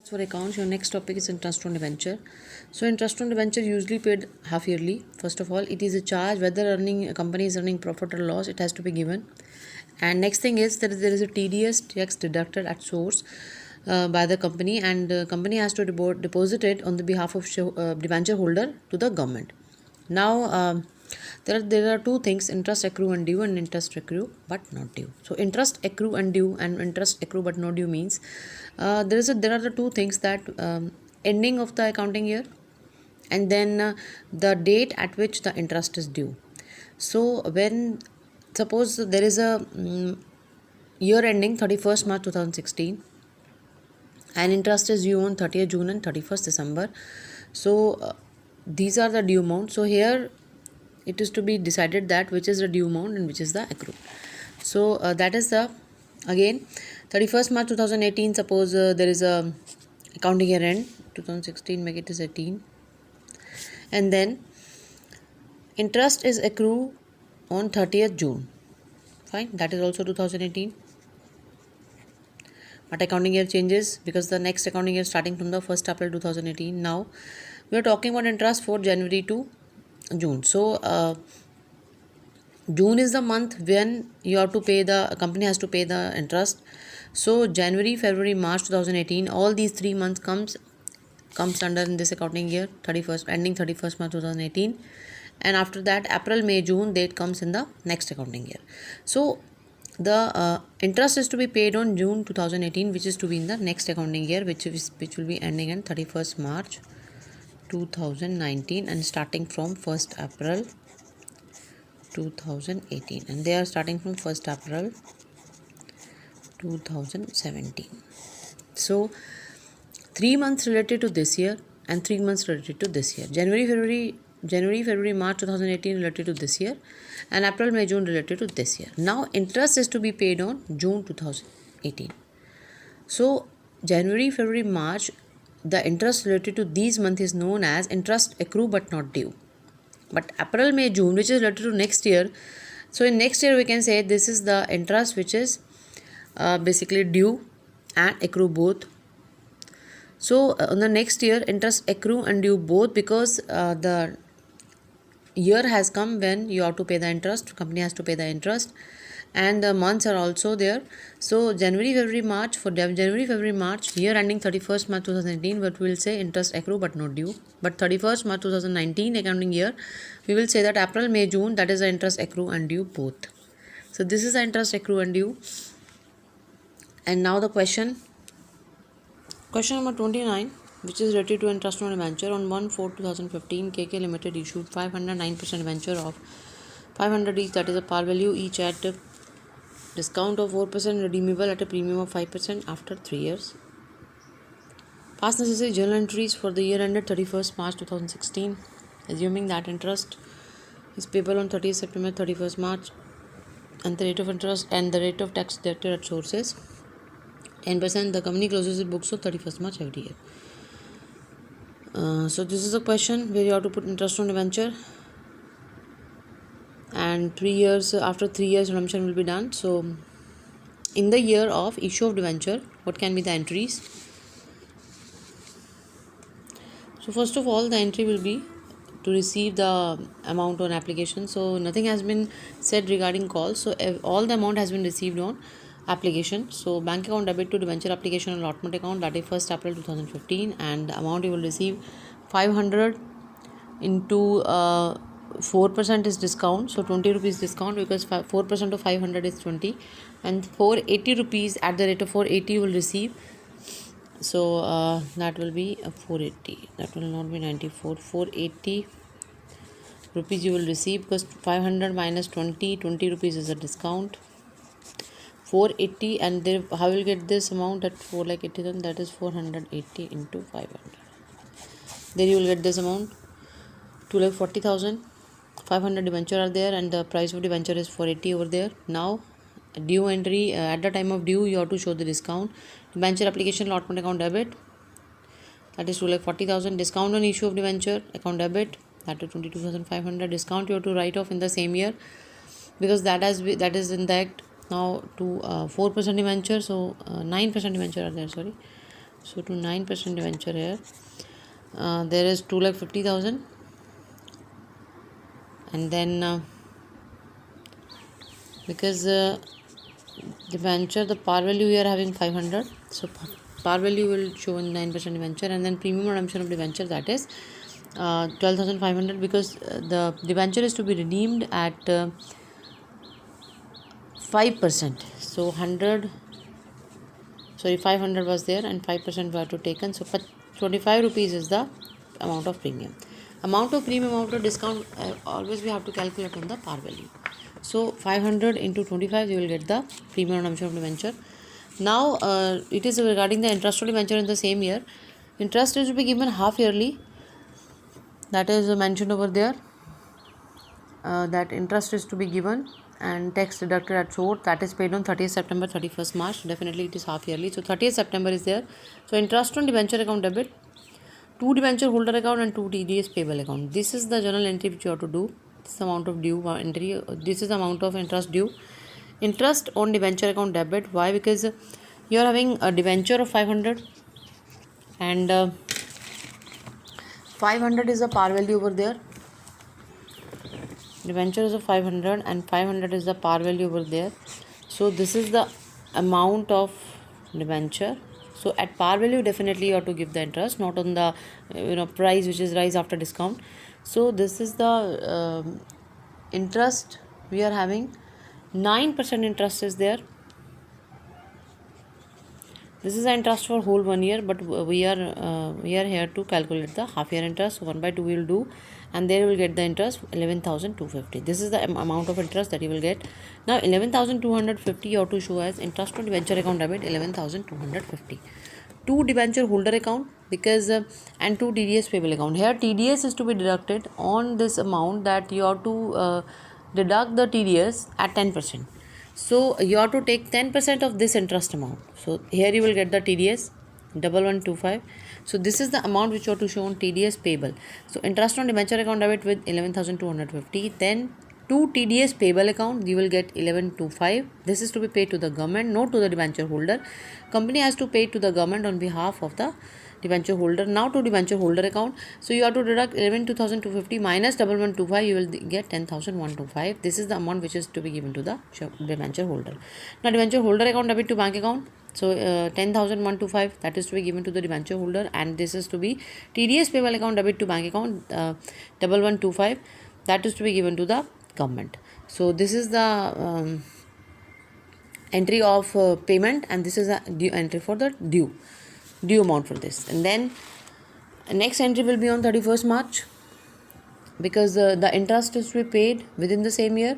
For accounts, your next topic is interest on debenture. So interest on debenture usually paid half yearly. First of all, it is a charge whether a company is earning profit or loss, it has to be given. And next thing is that there is a TDS tax deducted at source by the company, and the company has to deposit it on the behalf of debenture holder to the government. Now there are two things: interest accrue and due, and interest accrue but not due. So interest accrue and due, and interest accrue but not due means there are the two things that ending of the accounting year, and then the date at which the interest is due. So when suppose there is a year ending 31st March 2016 and interest is due on 30th June and 31st December. So these are the due amount. So here it is to be decided that which is the due amount and which is the accrue. So that is the again 31st March 2018. Suppose there is a accounting year end 2016, make it is 18, and then interest is accrue on 30th June. Fine, that is also 2018. But accounting year changes because the next accounting year starting from the 1st April 2018. Now we are talking about interest for January to June. So June is the month when you have to pay, the company has to pay the interest. So January, February, March 2018, all these 3 months comes under in this accounting year 31st ending 31st March 2018, and after that April, May, June date comes in the next accounting year. So the interest is to be paid on June 2018, which is to be in the next accounting year, which will be ending on 31st March 2019 and starting from 1st April 2018, and they are starting from 1st April 2017. So 3 months related to this year and 3 months related to this year. January, February, March 2018 related to this year, and April, May, June related to this year. Now interest is to be paid on June 2018. So January, February, March, the interest related to these months is known as interest accrue but not due. But April, May, June, which is related to next year, so in next year we can say this is the interest which is basically due and accrue both. So on the next year interest accrue and due both, because the year has come when you have to pay the interest, company has to pay the interest, and the months are also there. So January, February, March, for January, February, March, year ending 31st March 2018, but we will say interest accrue but not due. But 31st March 2019 accounting year, we will say that April, May, June, that is the interest accrue and due both. So this is the interest accrue and due. And now the question number 29, which is related to interest on debenture. On 1/4/2015, KK Limited issued 509% debenture of 500 each, that is a par value, each at discount of 4%, redeemable at a premium of 5% after 3 years. Past necessary journal entries for the year ended 31st March 2016, assuming that interest is payable on 30th September, 31st March, and the rate of interest and the rate of tax deducted at sources 10%. The company closes its books on 31st March every year. So this is a question where you have to put interest on debenture, and 3 years after 3 years redemption will be done. So in the year of issue of debenture, what can be the entries? So first of all, the entry will be to receive the amount on application. So nothing has been said regarding calls, so all the amount has been received on application. So bank account debit to debenture application and allotment account, that is 1st April 2015, and the amount you will receive 500 into 4% is discount, so 20 rupees discount, because 4% of 500 is 20, and 480 rupees at the rate of 480 you will receive. So that will be 480, that will not be 94, 480 rupees you will receive, because 500 minus 20 rupees is a discount, 480, and there how will get this amount at 4,80,000, that is 480 into 500, then you will get this amount 2,40,000. 500 debenture are there, and the price of debenture is 480 over there. Now due entry, at the time of due you have to show the discount. Debenture application allotment account debit, that is 2,40,000. Discount on issue of debenture account debit, that is 22,500. Discount you have to write off in the same year, because that is in the act. Now to 4% debenture, so 9% debenture are there, sorry. So to 9% debenture here, there is 2,50,000, and then because debenture, the par value we are having 500, so par value will show in 9% debenture, and then premium redemption of debenture, that is 12,500, because the debenture is to be redeemed at 5%. So 500 was there and 5% were to taken, so 25 rupees is the amount of premium. Amount of discount, always we have to calculate on the par value. So 500 into 25, you will get the premium redemption of debenture. Now it is regarding the interest on debenture in the same year. Interest is to be given half yearly, that is mentioned over there, that interest is to be given and tax deducted at source, that is paid on 30th September, 31st March. Definitely it is half yearly, so 30th September is there. So interest on debenture account debit, 2 debenture holder account and 2 TDS payable account. This is the journal entry which you have to do. This is the amount of due entry. This is the amount of interest due. Interest on debenture account debit. Why? Because you are having a debenture of 500 and 500 is the par value over there. Debenture is of 500 and 500 is the par value over there. So this is the amount of debenture. So at par value, definitely you have to give the interest, not on the price which is rise after discount. So this is the interest we are having. 9% interest is there. This is the interest for whole 1 year, but we are here to calculate the half year interest. So 1/2 we will do, and there you will get the interest 11,250. This is the amount of interest that you will get. Now 11,250 you have to show as interest on debenture account debit, 11,250. 2 debenture holder account, because and 2 TDS payable account. Here TDS is to be deducted on this amount, that you have to deduct the TDS at 10%. So you have to take 10% of this interest amount. So here you will get the TDS 1125. So this is the amount which you have to show on TDS payable. So interest on debenture account debit with 11,250. Then 2 TDS payable account, you will get 1125. This is to be paid to the government, not to the debenture holder. Company has to pay to the government on behalf of the debenture holder. Now to debenture holder account, so you have to deduct 11,250 minus 1125, you will get 10,125. This is the amount which is to be given to the debenture holder. Now debenture holder account debit to bank account, so 10,125, that is to be given to the debenture holder, and this is to be TDS payable account debit to bank account 1125, that is to be given to the government. So this is the entry of payment, and this is the due entry for the due amount for this. And then next entry will be on 31st March, because the interest is to be paid within the same year.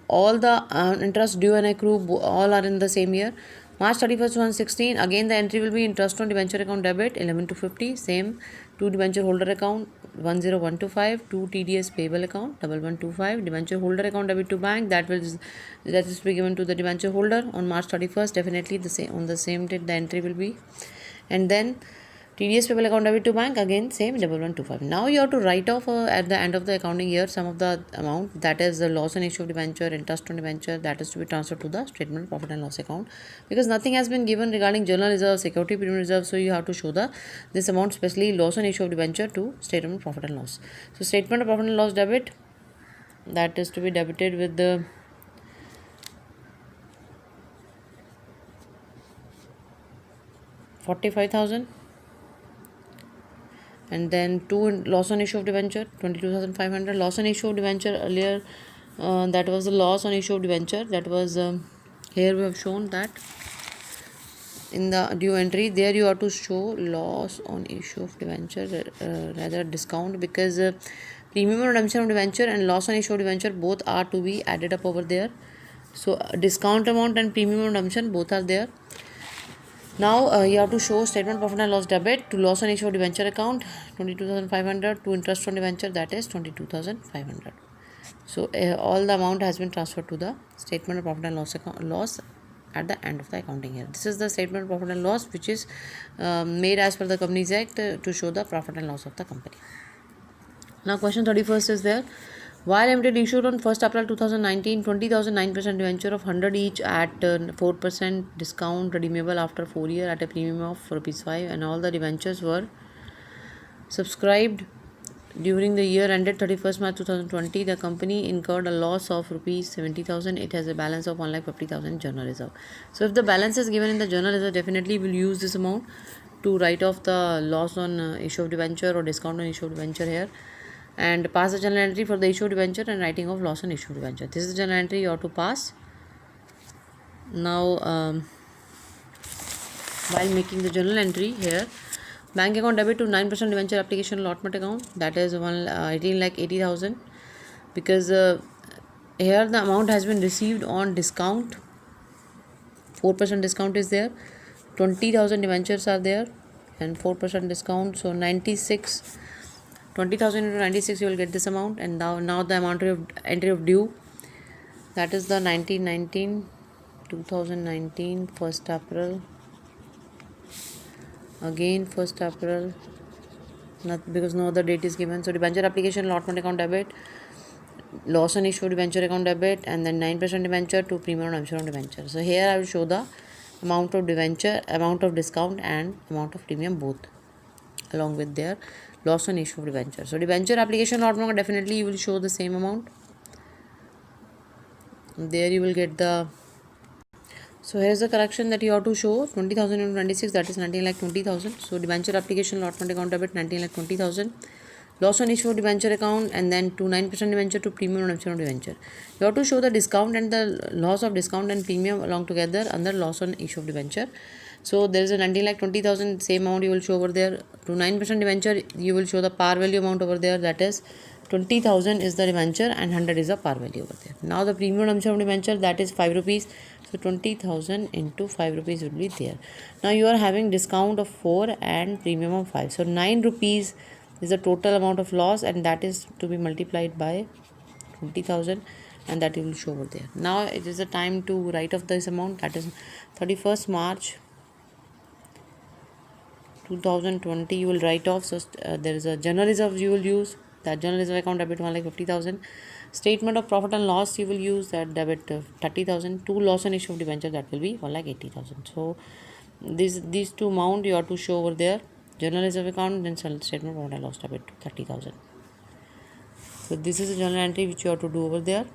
All the interest due and accrue all are in the same year. March 31st 2016, again the entry will be interest on debenture account debit 11,250, same. 2 debenture holder account 10,125, 2 TDS payable account 1125, debenture holder account debit to bank, that is to be given to the debenture holder on March 31st. Definitely the same, on the same date the entry will be. And then TDS payable account debit to bank, again same 1125. Now you have to write off at the end of the accounting year some of the amount, that is the loss on issue of debenture, interest on debenture, that is to be transferred to the statement of profit and loss account, because nothing has been given regarding journal reserve, security premium reserve. So you have to show this amount, especially loss on issue of debenture, to statement of profit and loss. So statement of profit and loss debit, that is to be debited with the 45,000. And then 2 loss on issue of debenture 22,500. Loss on issue of debenture earlier, that was the loss on issue of debenture, that was here we have shown that in the due entry. There you have to show loss on issue of debenture, rather discount, because premium redemption of debenture and loss on issue of debenture both are to be added up over there. So discount amount and premium redemption both are there. Now you have to show statement profit and loss debit to loss on issue of debenture account 22,500, to interest on debenture, that is 22,500. So all the amount has been transferred to the statement of profit and loss at the end of the accounting year. This is the statement of profit and loss which is made as per the Companies Act to show the profit and loss of the company. Now question 31st is there. While Limited issued on 1st April 2019 20,000 9% debenture of 100 each at 4% discount redeemable after 4 years at a premium of ₹5, and all the debentures were subscribed during the year ended 31st March 2020. The company incurred a loss of ₹70,000. It has a balance of 1,50,000 journal reserve. So if the balance is given in the journal reserve, definitely we'll use this amount to write off the loss on issue of debenture or discount on issue of debenture here, and pass the journal entry for the issue of debenture and writing of loss on issue of debenture. This is the journal entry you have to pass. Now while making the journal entry here, bank account debit to 9% debenture application allotment account, that is 18,80,000, because here the amount has been received on discount. 4% discount is there, 20,000 debentures are there and 4% discount, so 96, 20,000 into 96 you will get this amount. And now the amount of entry of due, that is the 2019 1st April, again 1st April, not because no other date is given. So debenture application allotment account debit, loss on issue debenture account debit, and then 9% debenture to premium on issue debenture. So here I will show the amount of debenture, amount of discount and amount of premium both along with their loss on issue of debenture. So debenture application allotment definitely you will show the same amount. There you will get the, so here is the correction that you have to show, 20,000 into 26, that is 19,20,000. So debenture application allotment account debit 19,20,000, loss on issue of debenture account, and then to 9% debenture to premium on issue of debenture. You have to show the discount and the loss of discount and premium along together under loss on issue of debenture. So there is a 19,20,000, same amount you will show over there. To 9% debenture you will show the par value amount over there, that is 20,000 is the debenture and 100 is the par value over there. Now the premium on issue of debenture, that is ₹5. So 20,000 into ₹5 will be there. Now you are having discount of 4 and premium of 5. So ₹9 is the total amount of loss, and that is to be multiplied by 20,000, and that you will show over there. Now it is the time to write off this amount, that is 31st March 2020 you will write off. So there is a journal reserve you will use, that journal reserve account debit 1,50,000. Statement of profit and loss you will use, that debit 30,000. To loss on issue of debenture, that will be 1,80,000. So these two amount you have to show over there, journal reserve account, then statement of profit and loss debit 30,000. So this is a journal entry which you have to do over there.